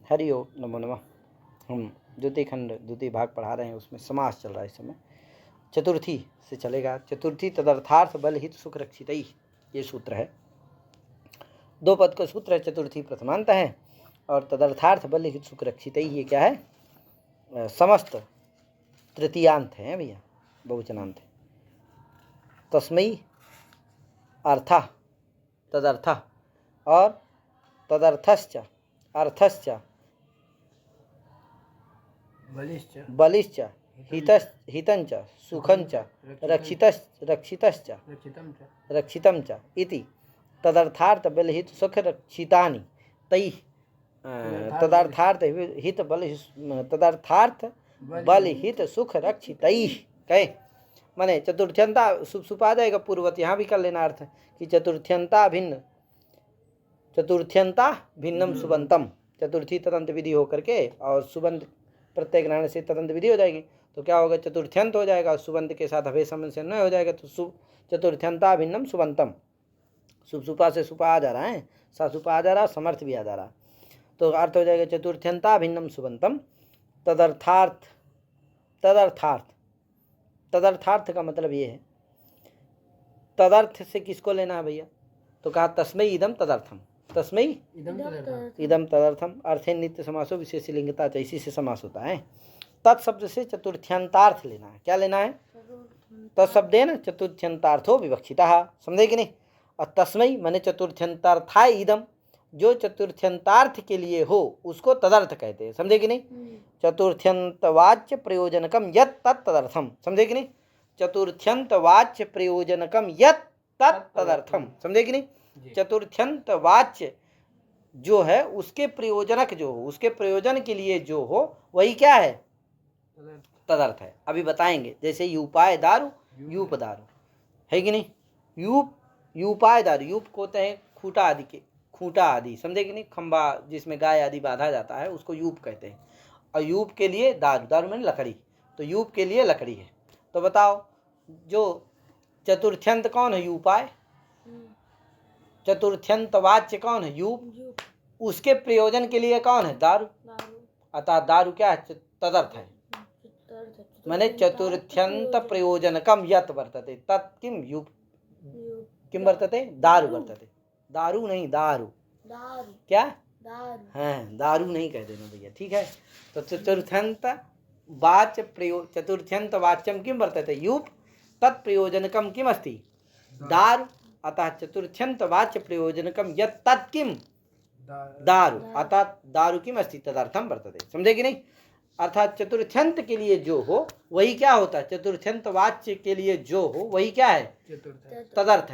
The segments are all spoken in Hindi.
हरि ओम नमो नमः। हम द्वितीय खंड द्वितीय भाग पढ़ा रहे हैं, उसमें समास चल रहा है इस समय। चतुर्थी से चलेगा। चतुर्थी तदर्थार्थ बल हित सुख रक्षित, ये सूत्र है। दो पद का सूत्र है। चतुर्थी प्रथमांत है और तदर्थार्थ बल हित सुख रक्षित, ये क्या है? समस्त तृतीयांत है भैया, बहुवचनांत है। तस्मै अर्था तदर्थ और तदर्थश्च अर्थश्च बलिश्च हितंच सुखंच रक्षितंच इति तदर्थार्थ बलहित सुख रक्षितानि तैः तदर्थार्थ बलहित सुख रक्षितैः कहे। माने चतुर्थ्यंता सुप आ जाएगा पूर्वत, यहाँ भी कर लेना अर्थ कि चतुर्थ्यंता भिन्नम सुबंतम। चतुर्थी तदंत विधि होकर के और सुबंत प्रत्यय ग्रहण से तदंत विधि हो जाएगी, तो क्या होगा? चतुर्थ्यंत हो जाएगा, सुबंत के साथ अभय संबंध से न हो जाएगा, तो चतुर्थ्यंता भिन्नम सुबंतम। सुपा से सुपा आ जा रहा है, सा सुपा आ जा रहा, समर्थ भी आ जा रहा, तो अर्थ हो जाएगा चतुर्थ्यंता भिन्नम सुबंतम तदर्थार्थ। तदर्थार्थ का मतलब ये है, तदर्थ से किसको लेना है भैया? तो कहा तस्मै इदम तदर्थम, तस्मै इदम तदर्थम। अर्थे नित्य समासो विशेष लिंगता, इसी से समास होता है। तत्शब्द से चतुर्थ्यंतार्थ लेना है। क्या लेना है? तत्शब्देन चतुर्थ्यंतार्थो विवक्षितः। समझे कि नहीं? और तस्मै माने चतुर्थ्यंतार्थाय इदम, जो चतुर्थ्यंतार्थ के लिए हो उसको तदर्थ कहते हैं। समझे कि नहीं? चतुर्थ्यंतवाच्य प्रयोजनकम यत् तत् तदर्थम। समझे कि नहीं? चतुर्थ्यंतवाच्य प्रयोजनकम यत् तत् तदर्थम। समझे कि नहीं? चतुर्थ्यंत वाच्य जो है उसके प्रयोजनक जो हो, उसके प्रयोजन के लिए जो हो, वही क्या है? तदर्थ है। अभी बताएंगे। जैसे यूपाय दारू, यूप दारू है कि नहीं? यूपाय दारू, यूप को होते हैं खूंटा आदि के, खूंटा आदि। समझे कि नहीं? खंबा जिसमें गाय आदि बांधा जाता है उसको यूप कहते हैं। और यूप के लिए दारू, दारू में लकड़ी, तो यूप के लिए लकड़ी है। तो बताओ, जो चतुर्थ्यंत कौन है? यूपाय। चतुर्थ्यंत वाच्य कौन है? यूप। उसके प्रयोजन के लिए कौन है? दारू। अतः दारू क्या है? तदर्थ है। माने चतुर्थ्यंत प्रयोजनकम यत् वर्तते तत् किम यूप किम वर्तते? दारू वर्तते। दारू नहीं, दारू। क्या? हाँ, दारू नहीं कह देना भैया, ठीक है? तो चतुर्थ्यंत वाच्य चतुर्थ्यंत वाच्यम किम वर्तते? यूप। तत्प्रयोजनकम किम अस्ति? दारू। अतः चतुर्थ्यंत वाच्य प्रयोजनकम यत् तत् किम? दारू। अतः दारू किम अस्ति? तदर्थम वर्तते। समझे कि नहीं? अर्थात चतुर्थ्यंत के लिए जो हो वही क्या होता है? चतुर्थ्यंत वाच्य के लिए जो हो वही क्या है? तदर्थ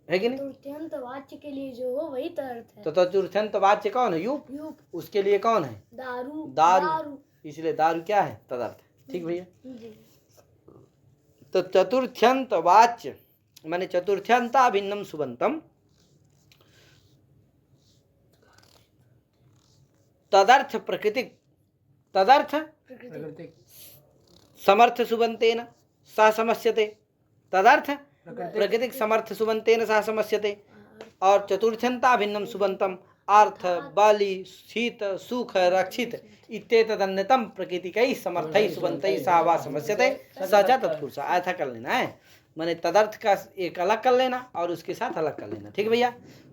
है कि नहीं? चतुर्थ्यंत वाच्य के लिए जो हो वही तदर्थ है। तो चतुर्थ्यंत वाच्य कौन है? यूप। उसके लिए कौन है? दारू। इसलिए दारू क्या है? तदर्थ। ठीक भैया? तो चतुर्थ्यंत वाच्य माने चतुर्थ्यंता भिन्नम सुबंतम तदर्थ प्रकृतिक, तदर्थ समर्थ सुबंतेन सह समस्यते। तदर्थ प्रकृतिक समर्थ सुबंतेन सह समस्यते। और चतुर्थ्यंता भिन्नम सुबंतम अर्थ बलि शीत सुख रक्षित इत्येतदन्यतम प्रकृतिकैः समर्थैः सुबंतैः सह वा समस्यते स च तत्पुरुष। ऐसा कर लेना है। माने तदर्थ का एक अलग कर लेना और उसके साथ अलग कर लेना। ठीक भैया?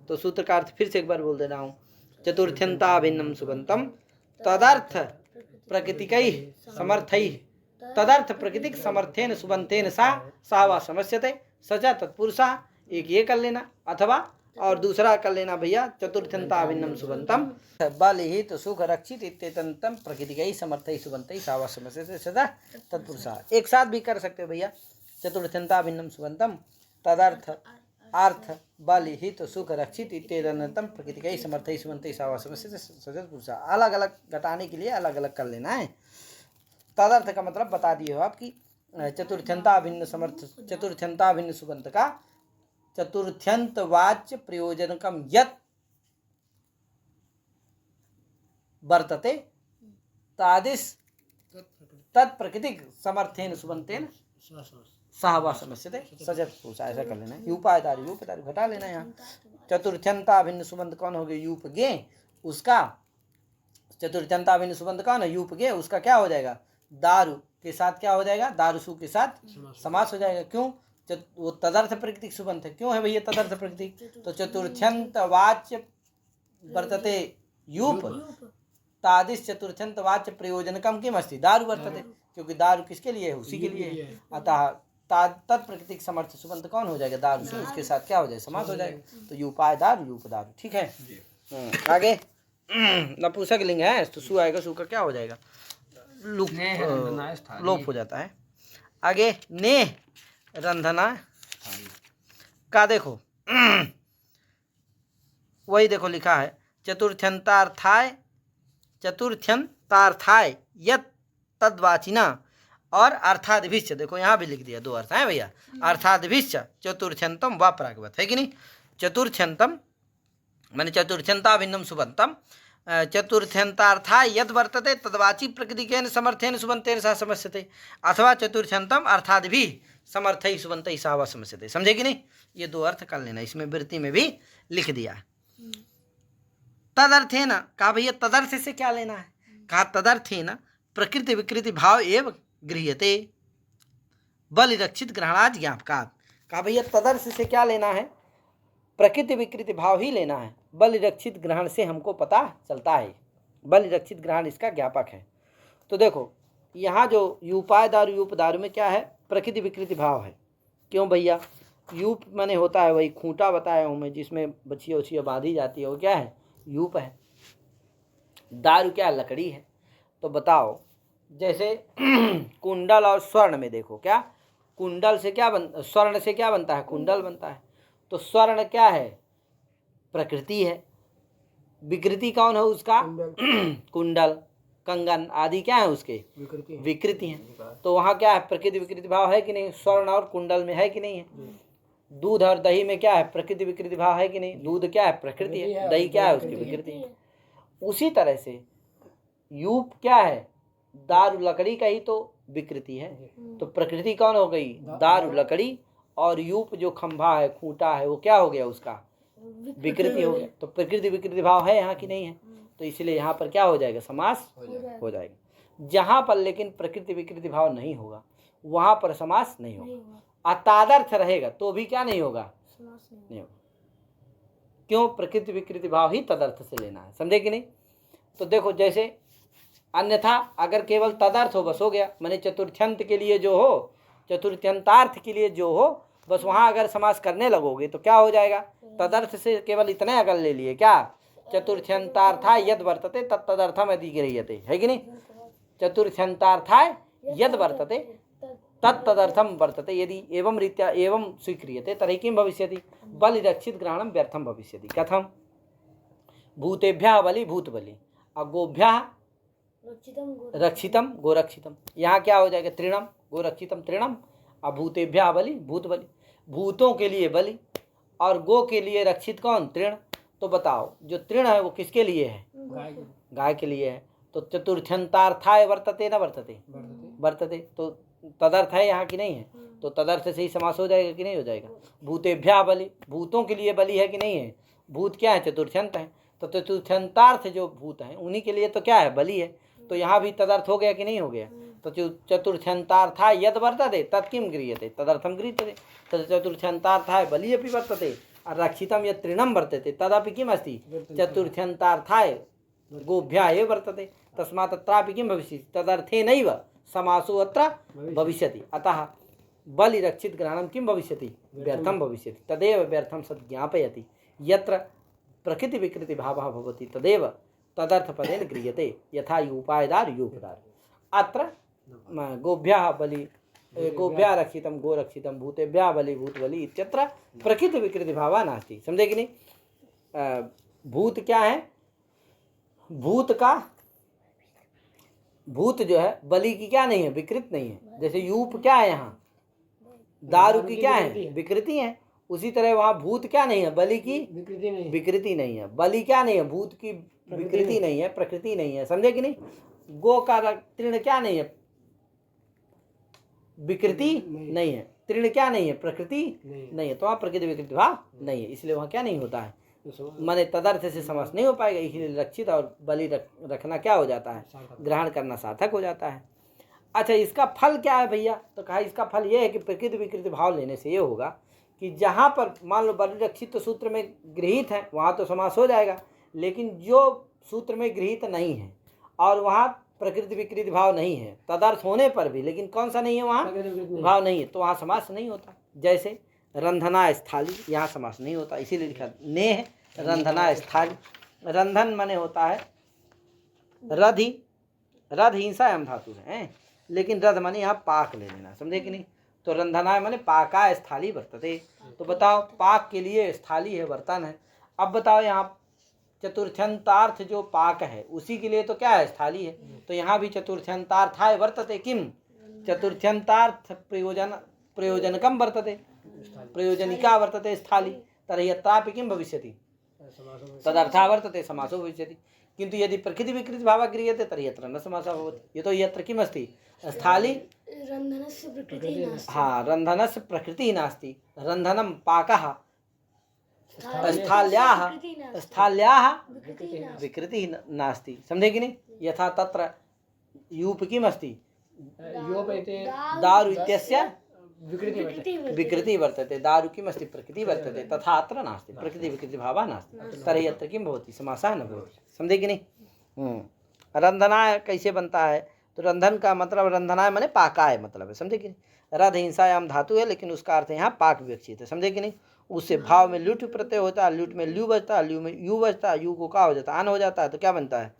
तो सूत्र का अर्थ फिर से एक बार बोल दे रहा हूँ। चतुर्थ्यंता भिन्नम सुबंतम तदर्थ प्रकृतिकैः समर्थैः, तदर्थ प्रकृतिक समर्थेन सुबंतेन सा वा समस्यते स च तत्पुरुषः। एक ये कर लेना, अथवा और दूसरा कर लेना भैया चतुर्थ्यंता भिन्नम सुबंतम बलहित सुख रक्षित इत्येतन्यतम प्रकृतिकैः समर्थैः सुबंतैः सा वा समस्यते स च तत्पुरुषः। एक साथ भी कर सकते हो भैया। चतुर्थ्यंता भिन्नम सुबंतम तदर्थ अर्थ बलहित सुख रक्षित इत्येतन्यतम प्रकृतिकैः समर्थैः सुबंतैः सा वा समस्यते स च तत्पुरुषः। अलग अलग घटाने के लिए अलग अलग कर लेना है। तदर्थ का मतलब बता दिए हो आपकी। चतुर्थ्यंता भिन्न समर्थ, चतुर्थ्यंता भिन्न सुबंत का चतुर्थ्यंत वाच्य प्रयोजनकम यत् वर्तते तादिश तत्प्रकृतिक समर्थेन सुबंतेन सह वा समस्यते सजत पुरुष। ऐसा कर लेना है। यूपाय दारू, यूप दारू घटा लेना है यहाँ। चतुर्थ्यंता भिन्न सुबंत कौन हो गए? यूप गे, उसका चतुर्थ्यंता भिन्न सुबंत कौन है, यूप के, उसका क्या हो जाएगा, दारु के साथ क्या हो जाएगा, दारुसु के साथ समास हो जाएगा। क्यों, वो तदर्थ प्रकृति सुबंत है। क्यों है भैया तदर्थ प्रकृति, तो चतुर्थ्यंत वाच्य वर्तते यूप तादिश चतुर्थ्यंत वाच्य प्रयोजनकम किम अस्ति, दारु वर्तते, क्योंकि दारु किसके लिए है, उसी के लिए है। अतः तत्प्रकृतिक समर्थ सुबंत कौन हो जाएगा, दारु से, उसके साथ क्या हो जाएगा, समास हो जाएगा। तो यूपाय दारु, यूप दारु। ठीक है, आगे नपुंसक लिंग है तो सु आएगा, सु का क्या हो जाएगा, लोप हो जाता है। आगे ने रंधना का देखो वही देखो लिखा है चतुर्थ्यंतार्थाय, चतुर्थ्यंतार्थाय यत तद्वाचिना और अर्थादिभिश्च, देखो यहाँ भी लिख दिया, दो अर्थ है भैया, अर्थादिभिश्च चतुर्थ्यंतम व प्रागवत है कि नहीं। चतुर्थ्यंतम माने चतुर्थ्यंता भिन्नम सुबंतम, चतुर्थ्यंतार्थाय यद वर्तते तद्वाची प्रकृतिकेन समर्थेन सुबंतेन सह समस्यते, अथवा चतुर्थ्यंतम अर्थादिभिः समर्थै सुबंतै सह व समस्यते। समझे कि नहीं, ये दो अर्थ कर लेना, इसमें वृत्ति में भी लिख दिया। तदर्थेन, कहा भैया तदर्थ से क्या लेना है, कहा तदर्थेन प्रकृति विकृति भाव एवं गृह्यते बलिरक्षित ग्रहणाज ज्ञापकात्। कहा भैया तदर्थ से क्या लेना है, प्रकृति विकृति भाव ही लेना है, बलिरक्षित ग्रहण से हमको पता चलता है, बलिरक्षित ग्रहण इसका ज्ञापक है। तो देखो यहाँ जो यूपाय दारु यूप दारु में क्या है, प्रकृति विकृति भाव है। क्यों भैया, यूप माने होता है वही खूंटा बताया हूँ मैं, जिसमें बछिया उछिया बांधी जाती है, वो क्या है, यूप है। दारु क्या, लकड़ी है। तो बताओ जैसे कुंडल और स्वर्ण में देखो, क्या कुंडल से क्या स्वर्ण से क्या बनता है, कुंडल बनता है। तो स्वर्ण क्या है, प्रकृति है, विकृति कौन है उसका, कुंडल कंगन आदि क्या है उसके, विकृति है। तो वहाँ क्या है, प्रकृति विकृति भाव है कि नहीं, स्वर्ण और कुंडल में है कि नहीं है। दूध और दही में क्या है, प्रकृति विकृति भाव है कि नहीं, दूध क्या है, प्रकृति है, दही क्या है, उसकी विकृति है। उसी तरह से यूप क्या है, दारु लकड़ी का ही तो विकृति है, तो प्रकृति कौन हो गई, दारु लकड़ी, और यूप जो खंभा है, खूंटा है, वो क्या हो गया, उसका विकृति हो गया। तो प्रकृति विकृति भाव है यहाँ की नहीं है, तो इसलिए यहाँ पर क्या हो जाएगा, समास हो जाएगा। जहाँ पर लेकिन प्रकृति विकृति भाव नहीं होगा वहाँ पर समास नहीं होगा, अतादर्थ रहेगा तो भी क्या नहीं होगा, नहीं होगा। क्यों, प्रकृति विकृति भाव ही तदर्थ से लेना है। समझे कि नहीं। तो देखो जैसे अन्यथा अगर केवल तदर्थ हो बस हो गया, माने चतुर्थ्यंत के लिए जो हो, चतुर्थ्यंतार्थ के लिए जो हो, बस वहाँ अगर समास करने लगोगे तो क्या हो जाएगा, तदर्थ से केवल इतने अगर ले लिए, क्या चतुर्थ्यंतार्थाय यद वर्तते तत्तदर्थम यदि गृह्यते, है कि नहीं। चतुर्थ्यंतार्थाय यद वर्तते तत्तदर्थम वर्तते यदि एवं रीत्या एवं स्वीक्रियते तर्हि किं भविष्यति, बलिरक्षित ग्रहणम व्यर्थम भविष्यति। कथम, भूतेभ्यः बलि भूत बलि, अगोभ्यः रक्षितम गोरक्षितम। यहाँ क्या हो जाएगा, तृणम गोरक्षितम तृणम, अभूतेभ्यः बलि भूत बलि, भूतों के लिए बलि और गो के लिए रक्षित कौन, तृण। तो बताओ जो तृण है वो किसके लिए है, गाय के लिए है। तो चतुर्थ्यंतार्थाय वर्तते न वर्तते, वर्तते, तो तदर्थ है यहाँ की नहीं है, तो तदर्थ से ही समास हो जाएगा कि नहीं हो जाएगा। भूतेभ्यः बलि, भूतों के लिए बलि है कि नहीं है, भूत क्या है, चतुर्थ्यंत है, तो चतुर्थ्यंतार्थ जो भूत हैं उन्हीं के लिए तो क्या है, बलि है। तो यहाँ भी तदर्थ हो गया कि नहीं हो गया। तो चतुर्थ्यंतार्थाय यद वर्तते तत्किं गृह्यते तदर्थम गृह्यते, तो चतुर्थ्यंतार्थाय बलि अपि वर्तते और रक्षितम यत् तृणम वर्तते तदपि किम् अस्ति, चतुर्थ्यंतार्थाय गोभ्यः एव वर्तते, तस्मात् तत्रापि किं भविष्यति, तदर्थेनैव समासो अत्र भविष्यति। अतः बलिरक्षित ग्रहणं किं भविष्यति, व्यर्थं भविष्यति। तदेव व्यर्थं सद् ज्ञापयति, यत्र प्रकृति विकृति भावः भवति तदेव तदर्थपदेन गृह्यते, यथा यूपायदार यूपदार। अत्र गोभ्यः बलि गोभ्यः रक्षितं गोरक्षितं भूतेभ्यः बलि भूत बलि इत्यत्र प्रकृति विकृति भावः नास्ति। समझे कि नहीं। भूत क्या है, भूत का भूत जो है बलि की क्या नहीं है, विकृत नहीं है। जैसे यूप क्या है, यहाँ दारू की क्या है, विकृति है। उसी तरह वहाँ भूत क्या नहीं है, बलि की विकृति नहीं है। बलि क्या नहीं है, भूत की विकृति नहीं है, प्रकृति नहीं है। समझे कि नहीं। गो का तृण क्या नहीं है, विकृति नहीं है। तृण क्या नहीं है, प्रकृति नहीं है। तो वहाँ प्रकृति विकृति भाव नहीं है, इसलिए वहाँ क्या नहीं होता है, माने तदर्थ से समास नहीं हो पाएगा, इसलिए रक्षित और बलि रखना क्या हो जाता है, ग्रहण करना सार्थक हो जाता है। अच्छा, इसका फल क्या है भैया? तो कहा इसका फल ये है कि प्रकृति विकृति भाव लेने से ये होगा कि जहाँ पर मान लो बलि रक्षित तो सूत्र में गृहीत है वहाँ तो समास हो जाएगा, लेकिन जो सूत्र में गृहीत नहीं है और वहाँ प्रकृति विकृति भाव नहीं है, तदर्थ होने पर भी लेकिन कौन सा नहीं है, वहाँ भाव नहीं है, तो वहाँ समास नहीं होता। जैसे रंधना स्थली, यहाँ समास नहीं होता, इसीलिए लिखा ने है रंधना स्थली। रंधन माने होता है रधि, रध हिंसा एवं धातु है, लेकिन रध माने यहाँ पाक ले लेना, समझे कि नहीं। तो रंधनाय माने पाका स्थाली वर्तते, तो बताओ पाक के लिए स्थाली है, बर्तन है। अब बताओ यहाँ चतुर्थ्यंतार्थ जो पाक है उसी के लिए तो क्या है, स्थाली है। तो यहाँ भी चतुर्थ्यंतार्थाय वर्तते किम, चतुर्थ्यंतार्थ प्रयोजनकम वर्तते, प्रयोजनिका वर्तते स्थाली, तर्हि यत्रापि किं भविष्यति, तदर्था वर्तते समासो भविष्यति। किंतु यदि प्रकृति विकृति भाव क्रियते तर्हि यत्र न समासः भवति। ये तो यत्र किम् अस्ति, स्थाली रन्धनस्य प्रकृतिः नास्ति। हाँ, रंधनस्य प्रकृतिः नास्ति, रंधनं पाकः, स्थाल्याः विकृतिः नास्ति, समझे कि नहीं। यथा तत्र यूप किम् अस्ति, दारु इत्यस्य विकृति वर्तते, दारु किम् अस्ति, प्रकृति वर्तते, तथा अत्र नास्ति, प्रकृति विकृति भावः नास्ति, तर्हि यत्र किं भवति, समासः न भवति, समझे कि नहीं। रंधनाय कैसे बनता है, तो रंधन का मतलब रंधनाय माने पाकाय मतलब है, समझे कि नहीं। रध हिंसायाम धातु है लेकिन उसका अर्थ यहाँ पाक विवक्षित है, समझे कि नहीं। उससे भाव में लुट प्रत्यय होता है, लुट में ल्यू बजता है, ल्यू में यू बजता है, यू को का हो जाता है, आन हो जाता है, तो क्या बनता है,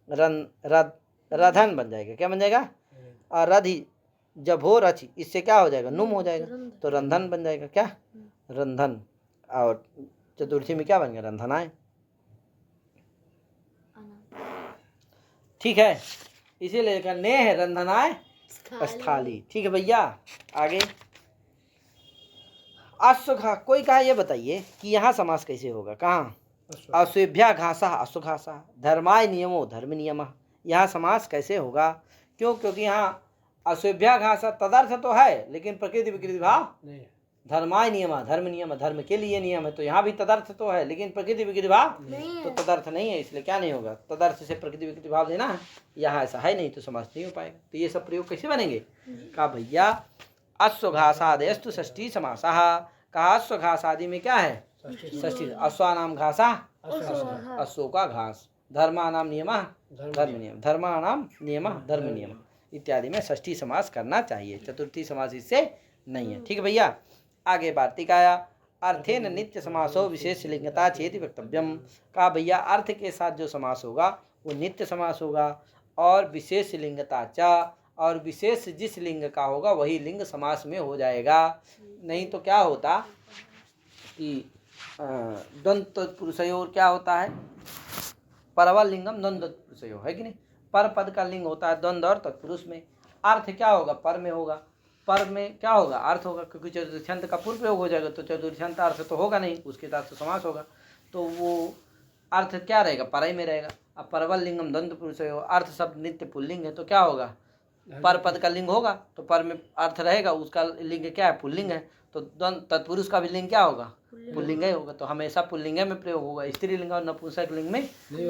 रधन बन जाएगा, क्या बन जाएगा, और रधि जब हो रचि, इससे क्या हो जाएगा, नुम हो जाएगा, तो रंधन बन जाएगा, क्या रंधन। और चतुर्थी में क्या बन गया, रंधनाय, ठीक है, इसीलिए ने है रंधनाय स्थाली, ठीक है भैया। आगे अश्वघा, कोई कहा ये बताइए कि यहाँ समास कैसे होगा, कहाँ, अश्वेभ्या घासा अश्वघासा, धर्माय नियमो धर्म नियम, यहाँ समास कैसे होगा, क्यों, क्योंकि यहाँ अश्वेभ्या घासा तदर्थ तो है लेकिन प्रकृति विकृति भाव नहीं है, धर्माय नियम धर्म नियम, धर्म के लिए नियम है, तो यहाँ भी तदर्थ तो है लेकिन प्रकृति विकृति भाव तो तदर्थ नहीं है, इसलिए क्या नहीं होगा, तदर्थ से प्रकृति विकृति भाव देना है, यहाँ ऐसा है नहीं तो समास नहीं हो पाएगा। तो ये सब प्रयोग कैसे बनेंगे, कहा भैया अश्वघासादयस्तु षष्ठी समासः, कहा अश्वघासादि में क्या है, षष्ठी, अश्वानाम घासा अश्वों का घास, धर्मानाम नियमः धर्म नियम, धर्मानाम नियमः धर्म नियम इत्यादि में षष्ठी समास करना चाहिए, चतुर्थी समास इससे नहीं है, ठीक है भैया। आगे वार्तिकाया अर्थेन नित्य समासो विशेष लिंगता चेति वक्तव्यम, कहा भैया अर्थ के साथ जो समास होगा वो नित्य समास होगा और विशेष लिंगता च, और विशेष जिस लिंग का होगा वही लिंग समास में हो जाएगा, नहीं तो क्या होता कि द्वंद्व पुरुषयोर क्या होता है, परवल लिंगम द्वंद्व पुरुषयोर है कि नहीं, पर पद का लिंग होता है द्वंद्व और तत्पुरुष में, अर्थ क्या होगा, पर में होगा, पर में क्या होगा, अर्थ होगा, क्योंकि चतुर्थ्यंत का पूर्व प्रयोग हो जाएगा तो चतुर्थ्यंत अर्थ तो होगा नहीं, उसके साथ तो समास होगा, तो वो अर्थ क्या रहेगा, परई में रहेगा। अब परवल लिंगम द्वंद्व पुरुषयोर, अर्थ शब्द नित्य पुल्लिंग है तो क्या होगा, पर पद का लिंग होगा तो पर में अर्थ रहेगा, उसका लिंग क्या है, पुल्लिंग है, तो तत्पुरुष का भी लिंग क्या होगा, पुल्लिंग ही होगा, तो हमेशा पुल्लिंग में प्रयोग होगा, स्त्रीलिंग और नपुंसक लिंग में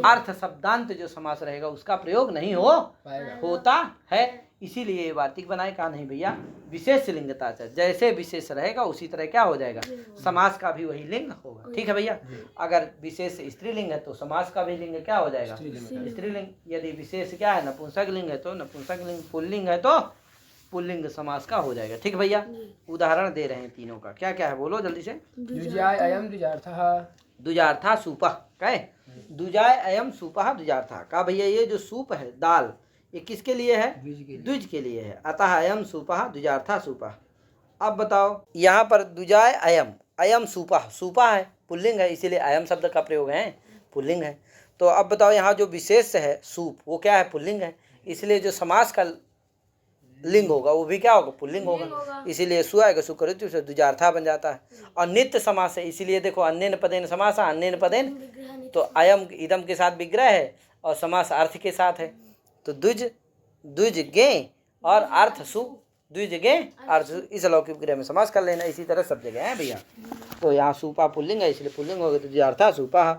अर्थ शब्दांत जो समास रहेगा उसका प्रयोग नहीं होता है, इसीलिए वार्तिक बनाए, कहा नहीं भैया विशेष लिंगता, जैसे विशेष रहेगा उसी तरह क्या हो जाएगा, समास का भी वही लिंग होगा, ठीक है भैया। अगर विशेष स्त्रीलिंग है तो समास का भी लिंग क्या हो जाएगा, स्त्रीलिंग, यदि विशेष क्या है नपुंसक लिंग है तो नपुंसक लिंग, पुल्लिंग है तो पुल्लिंग समास का हो जाएगा, ठीक भैया। उदाहरण दे रहे हैं तीनों का, क्या क्या है बोलो जल्दी से। द्विजाय अयम द्विजार्थः, द्विजार्था सूपः, कहे द्विजाय अयम सूपः द्विजार्था, कहा भैया ये जो सूप है दाल ये किसके लिए है, द्विज के लिए है, अतः अयम सूपः द्विजार्था सूपः। अब बताओ यहाँ पर द्विजाय अयम, अयम सूपः, सूपा है पुल्लिंग है इसीलिए अयम शब्द का प्रयोग है, पुल्लिंग है, तो अब बताओ यहाँ जो विशेष है सूप वो क्या है, पुल्लिंग है, इसलिए जो समास का लिंग होगा वो भी क्या होगा, पुल्लिंग होगा, इसीलिए सु आएगा, सुकृति से द्विजार्था बन जाता है। और नित्य समास है इसीलिए देखो अन्येन पदेन समास, अन्येन पदेन तो अयम इदम के साथ विग्रह है और समास अर्थ के साथ है, तो द्विज द्विज गे और अर्थ सु, द्विज गे अर्थ, इस अलौकिक विग्रह में समास कर लेना, इसी तरह सब जगह है भैया। तो यहाँ सूपा पुल्लिंग है इसलिए पुल्लिंग हो गया, तो द्विजार्था सूपा।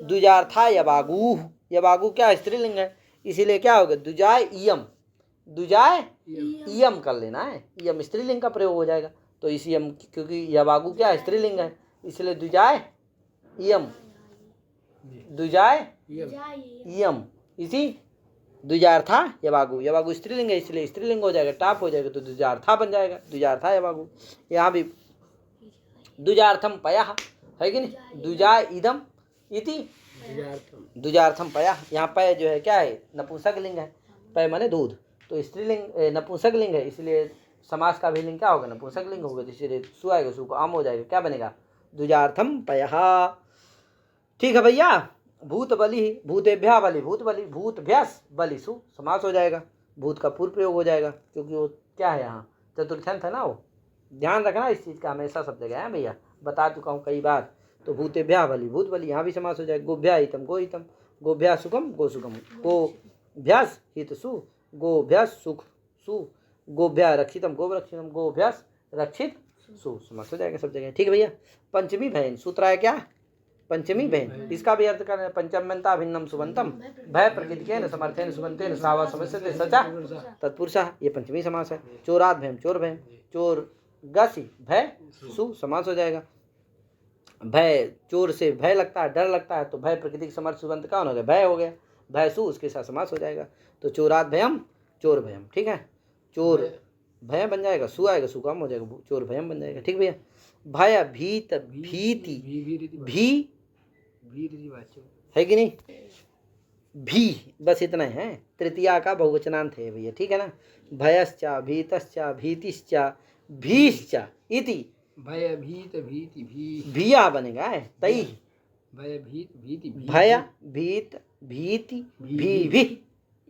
द्विजार्था यवागु, यवागु क्या स्त्रीलिंग है इसीलिए क्या होगा द्विजाय इयम, द्विजाय इयम कर लेना है, इयम स्त्रीलिंग का प्रयोग हो जाएगा। तो इस यम क्योंकि यवागु क्या स्त्रीलिंग है इसलिए द्विजाय इयम, द्विजाय इयम इसी द्विजार्था यवागु, यवागु स्त्रीलिंग है इसलिए स्त्रीलिंग हो जाएगा, टाप हो जाएगा तो द्विजार्था बन जाएगा, द्विजार्था यवागु। यहाँ भी द्विजार्थम पयः है कि नहीं, द्विजा इदम इति द्विजार्थम पयः। यहाँ पय जो है क्या है नपुंसक लिंग है, पय माने दूध, तो स्त्रीलिंग नपुंसक लिंग है इसलिए समास का भी लिंग क्या होगा नपुंसक लिंग होगा, इसलिए सु आएगा, सु को आम हो जाएगा, क्या बनेगा द्विजार्थम पयः। ठीक है भैया। भूत बलि भूतेभ्या बलि, भूत बलि भूतभ्यस बलिसु समास हो जाएगा, भूत का पूर्व प्रयोग हो जाएगा क्योंकि वो क्या है यहाँ चतुर्थ्यंत है ना, वो ध्यान रखना इस चीज़ का हमेशा सब जगह है भैया, बता चुका हूँ कई बार। तो भूतेभ्या बलि भूत बलि यहाँ भी समास हो जाएगा, गोभ्या हितम गो हितम, गोभ्या सुखम गो सुखम, गोभ्यास हित सु, गोभ्यास सुख सु, गोभ्या रक्षितम गो रक्षितम, गोभ्यास रक्षित सु समास हो जाएगा सब जगह। ठीक है भैया। पंचमी बहन सूत्र है क्या पंचमी बहन, इसका भी अर्थ करना पंचम्यंता भिन्नम सुबंतम भय प्रकृतिकेन समर्थेन सुबंतेन सावा समस्यते सचा तत्पुरुषः, ये पंचमी समास है। चोरात भयम चोर भयम, चोर गसी भय सु समास हो जाएगा। भय चोर से भय लगता है डर लगता है तो भय प्रकृति समर्थ सुबंत कौन हो गया भय हो गया, भय सु उसके साथ समास हो जाएगा। तो चोरात भयम चोर भयम, ठीक है चोर भय बन जाएगा, सु आएगा सु कम हो जाएगा, चोर भयम बन जाएगा। ठीक भैया। भय भीत भीति भी है कि नहीं, भी बस इतना है, तृतीया का बहुवचनांत है भैया, ठीक है ना। भयश्चा भीतश्चा भीतिश्चा भीश्चा इति भय भीत भीति भी भिया बनेगा है तई, भय भीत भीति भय भीत भीति भी भी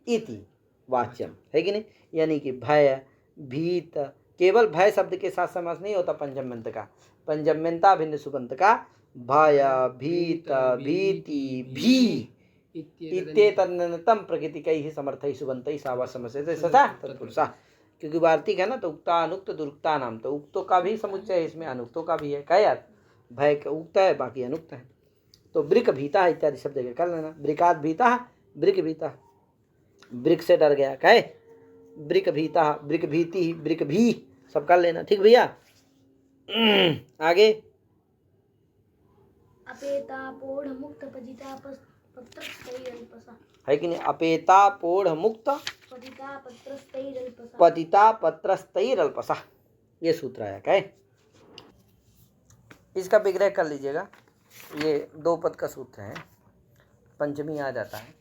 इति वाच्यम है कि नहीं, यानी कि भय भीत केवल भय शब्द के साथ समास नहीं होता पंचम्यंत का, पंचम्यंता भिन्न सुबंत का भय भीत भीति भी इत्येतन्नतम प्रकृतिकैः समर्थैः सुबन्तैः सावा समस्यते सचा तत्पुरुषः। क्योंकि वार्तिक है ना तो उक्ता अनुक्त दुरुक्ता नाम, तो उक्तों का भी समुच्चय है इसमें, अनुक्तों का भी है। क्या यार भय का उक्त है बाकी अनुक्त है। तो वृक भीता इत्यादि शब्द जगह कर लेना, वृकात भीता वृक भीता, वृक से डर गया कहे वृक भीता वृक भीति वृक भी सब कर लेना। ठीक भैया। आगे अपेता पोढ़ मुक्त पतिता पत्रस्तैरल्पसा है कि नहीं, अपेता पोढ़ मुक्त पतिता पत्रस्तैरल्पसा पतिता पत्रस्तैरल्पसा, ये सूत्र आया क्या है, इसका विग्रह कर लीजिएगा। ये दो पद का सूत्र है, पंचमी आ जाता है,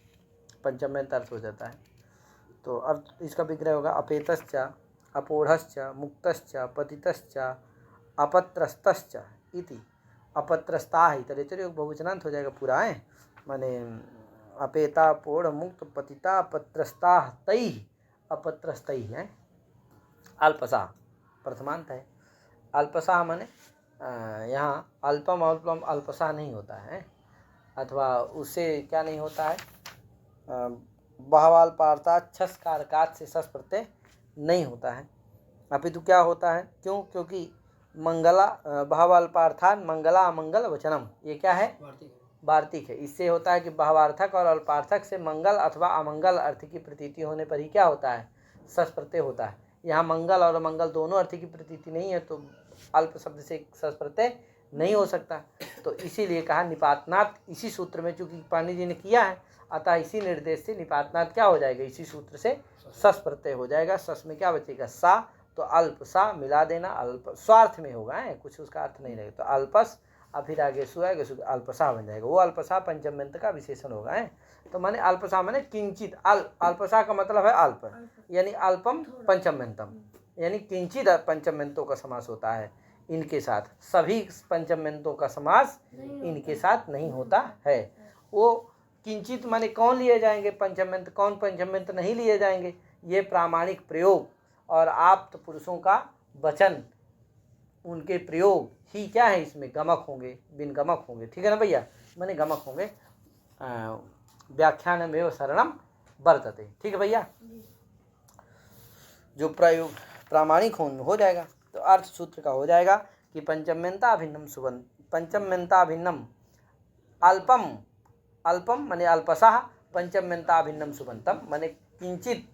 पंचम में अर्थ हो जाता है, तो अर्थ इसका विग्रह होगा अपेतश्च अपोढ़श्च मुक्तश्च पतितश्च अपत्रस्तश्च इति अपत्रस्ता ही तरेतर बहुवचनांत हो जाएगा पूरा है, माने अपेता पोढ़ मुक्त पतिता अपत्रस्ता तई अपत्रस्तई है। अल्पसा प्रथमांत है, अल्पसा माने यहाँ अल्पम अल्पम अल्पसा नहीं होता है, अथवा उससे क्या नहीं होता है, बहवाल पार्ता छस कारकात से सस प्रत्यय नहीं होता है, अपितु क्या होता है, क्यों, क्योंकि मंगला बहवाल पार्थान मंगला अमंगल वचनम, ये क्या है वार्तिक है, इससे होता है कि बहवार्थक और अल्पार्थक से मंगल अथवा अमंगल अर्थ की प्रतीति होने पर ही क्या होता है सस प्रत्यय होता है। यहाँ मंगल और अमंगल दोनों अर्थ की प्रतीति नहीं है तो अल्प शब्द से सस प्रत्यय नहीं हो सकता, तो इसीलिए कहा निपातनात्, इसी सूत्र में चूंकि पानी जी ने किया है अतः इसी निर्देश से निपातनात् क्या हो जाएगा, इसी सूत्र से सस प्रत्यय हो जाएगा। सस में क्या बचेगा सा, तो अल्प सा मिला देना, अल्प स्वार्थ में होगा है, कुछ उसका अर्थ नहीं रहेगा, तो अल्पस और फिर आगे सु आएगा सु अल्पसा बन जाएगा, वो अल्पसा पंचम्यंत का विशेषण होगा है। तो माने अल्पसा माने किंचित, अल्पसा का मतलब है अल्प, यानी अल्पम पंचम्यंतम, यानी किंचित पंचम्यंतों का समास होता है इनके साथ, सभी पंचम्यंतों का समास इनके साथ नहीं होता है। वो किंचित माने कौन लिए जाएंगे पंचम्यंत, कौन पंचम्यंत नहीं लिए जाएंगे, ये प्रामाणिक प्रयोग और आप्त पुरुषों का वचन, उनके प्रयोग ही क्या है इसमें गमक होंगे, बिन गमक होंगे, ठीक है ना भैया, माने गमक होंगे, व्याख्यान में शरणम वर्तते, ठीक है भैया। जो प्रयोग प्रामाणिक हो जाएगा तो अर्थ सूत्र का हो जाएगा कि पंचम्यंता भिन्नम सुबंत पंचम्यंता भिन्नम अल्पम अल्पम माने अल्पसा पंचम्यंता भिन्नम सुबंतम माने किंचित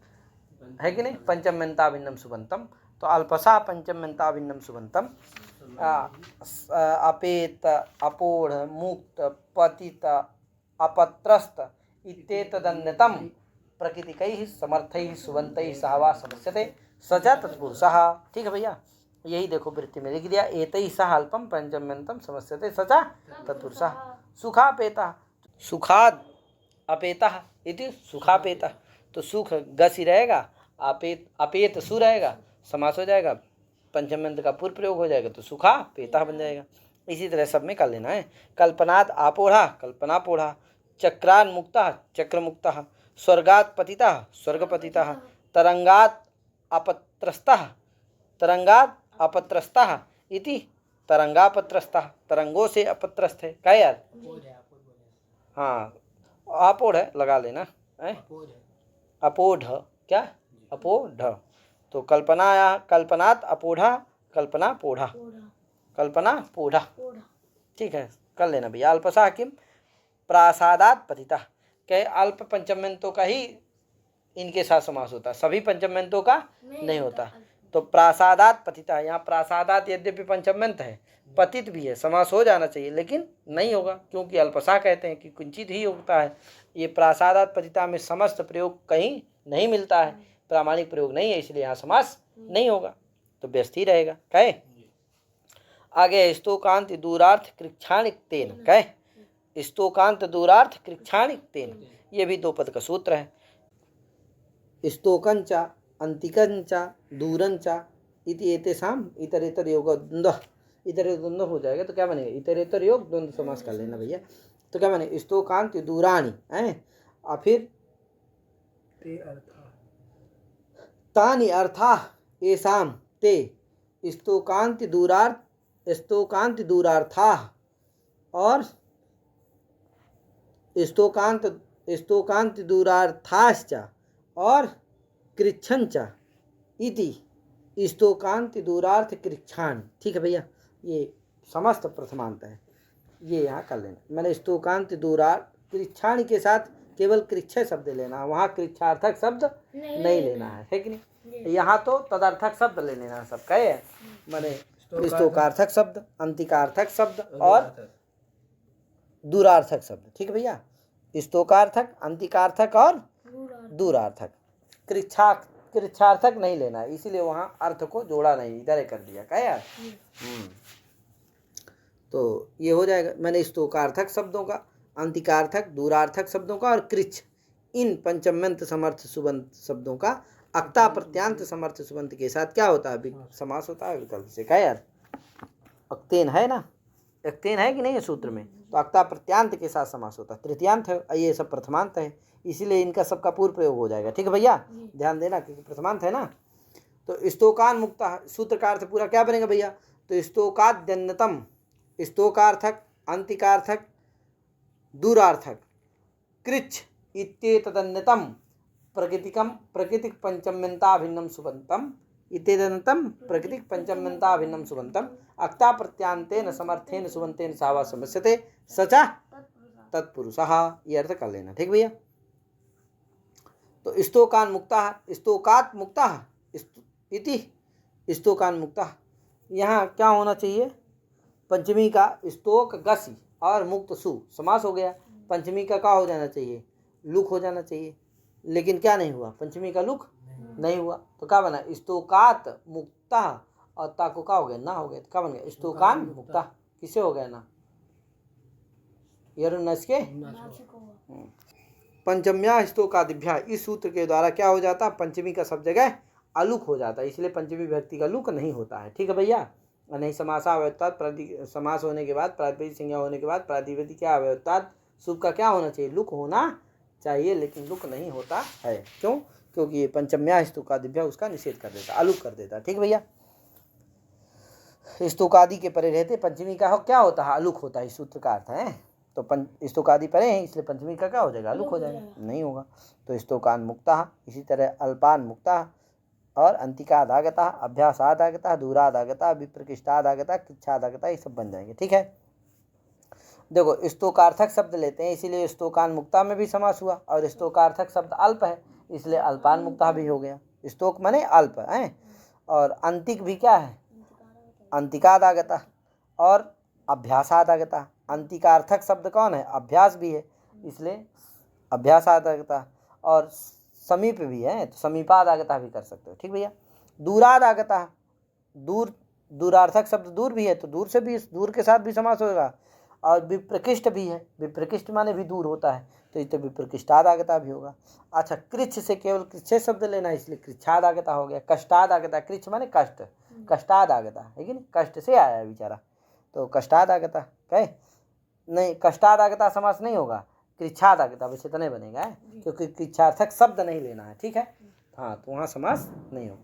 है कि नहीं पंचम्यंता भिन्नम सुबंतम तो अल्पसा पंचम्यंता भिन्नम सुबंतम अपेत अपोढ़ मुक्त पतित अपत्रस्त इत्येतदन्यतम प्रकृतिकैः समर्थैः सुबन्तैः सह वा समस्यते स च तत्पुरुषः। ठीक है भैया, यही देखो वृत्ति में लिख दिया एतैः सह अल्पम पंचम्यंतम समस्यते स च तत्पुरुषः। सुखापेतः सुखाद अपेतः इति सुखापेतः तो सुख गसी रहेगा, अपेत अपेत सु रहेगा, समास हो जाएगा, पंचम्यंत का पूर्व प्रयोग हो जाएगा तो सुखा पेता बन जाएगा। इसी तरह सब में कर लेना है। कल्पनाद आपोढ़ा कल्पना पोढ़ा, चक्रान मुक्ता चक्र मुक्ता, स्वर्गात पतिता स्वर्ग पतिता, तरंगात अपत्रस्ता इति तरंगापत्रस्ता तरंगों से अपत्रस्त है। क्या यार? हाँ आपोढ़ है, लगा लेना है। अपोढ़ क्या? अपोढ़ तो कल्पनात अपोढ़ा कल्पना पोढ़ा कल्पना पोढ़ा। ठीक है कर लेना भैया। अल्पसा किम प्रासादात पतिता क्या अल्प पंचम्यंतों का ही इनके साथ समास होता है, सभी पंचम्यंतों का नहीं होता। तो प्रासादात पतिता, यहाँ प्रासादात यद्यपि पंचम्यंत है पतित भी है, समास हो जाना चाहिए लेकिन नहीं होगा क्योंकि अल्पसा कहते हैं कि किंचित ही होता है। ये प्रासादात पतिता में समस्त प्रयोग कहीं नहीं मिलता है, प्रामाणिक प्रयोग नहीं है, इसलिए यहाँ समास नहीं होगा तो व्यस्त ही रहेगा। कहे आगे स्तोकांत दूरार्थ कृच्छाणिक तेन, कहे स्तोकांत दूरार्थ कृच्छाणिक तेन, ये भी दो पद का सूत्र है। स्तोकंचा अंतिकंचा दूरंचा इति एतेषाम इतरेतर योग द्वंद्व, इतरेतर द्वंद्व हो जाएगा तो क्या बनेगा? इतरेतर योग द्वंद्व समास कर लेना भैया। तो क्या बने? स्तोकांत दूराणी है और फिर तानि अर्था एसाम ते स्तोकांत दूरार्था और स्तोकांत दूरार्थाश्च और कृच्छंच इति स्तोकांत दूरार्थ कृच्छान। ठीक है भैया, ये समस्त प्रथमांत है, ये यहाँ कर लेना। मैंने स्तोकांत दूरार्थ कृच्छान के साथ केवल कृच्छ्य शब्द लेना, वहाँ कृच्छार्थक शब्द नहीं लेना है कि नहीं? यहाँ तो तदर्थक शब्द ले लेना सब कहे, मैंने स्तोकार्थक शब्द अंतिकार्थक शब्द और दूरार्थक शब्द। ठीक है भैया, स्तोकार्थक अंतिकार्थक और दूरार्थक, कृच्छार्थक नहीं लेना है, इसीलिए वहाँ अर्थ को जोड़ा नहीं, इधर कर दिया। क्या यार? तो ये हो जाएगा। मैंने स्तोकार्थक शब्दों का, अंतिकार्थक दूरार्थक शब्दों का और कृच्छ इन पंचम्यंत समर्थ सुबंत शब्दों का अक्ता प्रत्यांत समर्थ सुबंत के साथ क्या होता है? समास होता है विकल्प से। क्या यार? अक्तेन है ना, अक्तेन है कि नहीं है सूत्र में? तो अक्ता प्रत्यांत के साथ समास होता है, तृतीयांत है, ये सब प्रथमांत है, इसीलिए इनका सबका पूर्व प्रयोग हो जाएगा। ठीक है भैया, ध्यान देना क्योंकि प्रथमांत है ना। तो स्तोकान मुक्ता सूत्र का अर्थ पूरा क्या बनेगा भैया? तो स्तोकाद्यन्नतम स्तोकार्थक अंतिकार्थक दूरार्थक कृच्छ इत्येतदन्यतम प्रकृतिक पंचम्यंता भिन्नम सुबंतम इत्येतदन्यतम प्रकृतिक पंचम्यंता भिन्नम सुबंतम अक्ता प्रत्यांतेन समर्थेन सुबंतेन सावा समस्यते सचा तत्पुरुषः, ये अर्थ कर लेना। ठीक भैया, तो स्तोकान मुक्ता स्तोकात मुक्ता इति स्तोकान मुक्ता, यहाँ क्या होना चाहिए? पंचमी का स्तोक गसी और मुक्त सु समास हो गया, पंचमी का क्या हो जाना चाहिए? लुक हो जाना चाहिए, लेकिन क्या नहीं हुआ? पंचमी का लुक नहीं हुआ, तो क्या बना? स्तोकात मुक्ता और ता को क्या हो गया? ना हो गया, तो क्या बन गया? स्तोकान मुक्ता। किसे हो गया ना? यरुण के पंचम्या स्तोकादिभ्या, इस सूत्र के द्वारा क्या हो जाता? पंचमी का सब जगह अलुक हो जाता है, इसलिए पंचमी व्यक्ति का लुक नहीं होता है। ठीक है भैया, नहीं समासावयत्तात् समास होने के बाद प्रातिपदिक संज्ञा होने के बाद प्रातिपदिक क्या अवयत्तात् शुभ का क्या होना चाहिए? लुक होना चाहिए, लेकिन लुक नहीं होता है। क्यों? क्योंकि ये पंचम्या स्तोकादिभ्या उसका निषेध कर देता, अलुक कर देता। ठीक भैया, स्तोकादि के परे रहते पंचमी का क्या होता है? अलुक होता है, इस सूत्र का अर्थ है। तो स्तोकादि परे हैं इसलिए पंचमी का क्या हो जाएगा? अलुक हो जाएगा, नहीं होगा। तो स्तोकान मुक्ता, इसी तरह अल्पान मुक्ता और अंतिकादागता, अभ्यासादागता, दूरादागता, विप्रकृष्टादागता, कृच्छादागता, ये सब बन जाएंगे। ठीक है, देखो स्तोकार्थक शब्द लेते हैं, इसीलिए स्तोकान्मुक्ता में भी समास हुआ, और स्तोकार्थक शब्द अल्प है इसलिए अल्पान्मुक्ता भी हो गया। स्तोक माने अल्प है, और अंतिक भी क्या है, अंतिकादागता और अभ्यासादागता। अंतिकार्थक शब्द कौन है, अभ्यास भी है, इसलिए अभ्यासादागता, और समीप भी है तो समीपादागता भी कर सकते हो। ठीक भैया। दूरादागता, दूर, दूरार्थक शब्द दूर भी है तो दूर से भी, दूर के साथ भी समास होगा। और विप्रकृष्ट भी है, विप्रकृष्ट माने भी दूर होता है तो इस विप्रकृष्टादागता भी होगा। अच्छा, कृच्छ से केवल कृच्छ्र शब्द लेना है इसलिए कृच्छादागता हो गया। कष्टादागता, कृच्छ माने कष्ट, कष्टादागता है कि नहीं, कष्ट से आया है बेचारा तो कष्टादागता कहे नहीं, कष्टादागता समास नहीं होगा, कृच्छादागता वैसे तो नहीं बनेगा है, क्योंकि कृच्छार्थक शब्द नहीं लेना है। ठीक है, हाँ, तो वहाँ समास नहीं होगा,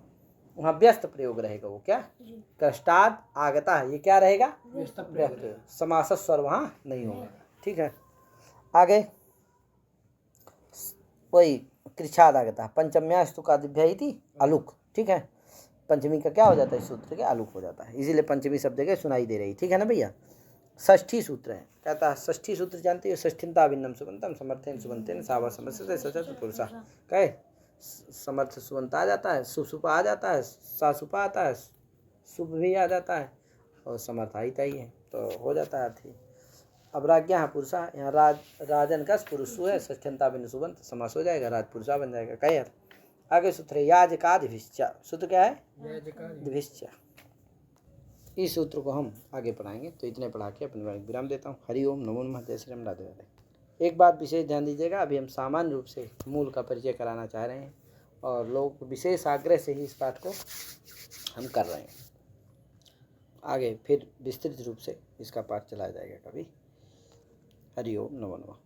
वहाँ व्यस्त प्रयोग रहेगा। वो क्या, कष्टाद आगता है, ये क्या रहेगा, व्यस्त प्रयोग, समास स्वर वहाँ नहीं होगा। ठीक है, आगे वही कृच्छादागता, पंचम्या स्तुकादिभ्य इति अलुक। ठीक है, पंचमी का क्या हो जाता है, सूत्र के अलुक हो जाता है, इसीलिए पंचमी शब्द के सुनाई दे रही। ठीक है ना भैया। षष्ठी सूत्र है, कहता है षष्ठी सूत्र जानते हो, षष्ठिंता भिन्नम सुबंतम समर्थेन सुबंतेन सावा समस्यते सचत पुरुषा। कहे समर्थ सुबंत आ जाता है, सुपा आ जाता है, सासुपा आता है, शुभ भी आ जाता है, और समर्थ आईता ही है तो हो जाता है अर्थी। अब राज्ञा पुरुषा, यहाँ राजन का पुरुषु है, षष्ठिंता भिन्न सुबंत समास हो जाएगा, राजपुरुषा बन जाएगा। कहे यार आगे सूत्र है याजकादिभिश्च। सूत्र क्या है, दिभिश्च। इस सूत्र को हम आगे पढ़ाएंगे, तो इतने पढ़ा के अपने विराम देता हूँ। हरि ओम, नमो नमः, जय श्री राम, राधे राधे। एक बात विशेष ध्यान दीजिएगा, अभी हम सामान्य रूप से मूल का परिचय कराना चाह रहे हैं और लोग विशेष आग्रह से ही इस पाठ को हम कर रहे हैं। आगे फिर विस्तृत रूप से इसका पाठ चलाया जाएगा कभी। हरि ओम, नमो नमः।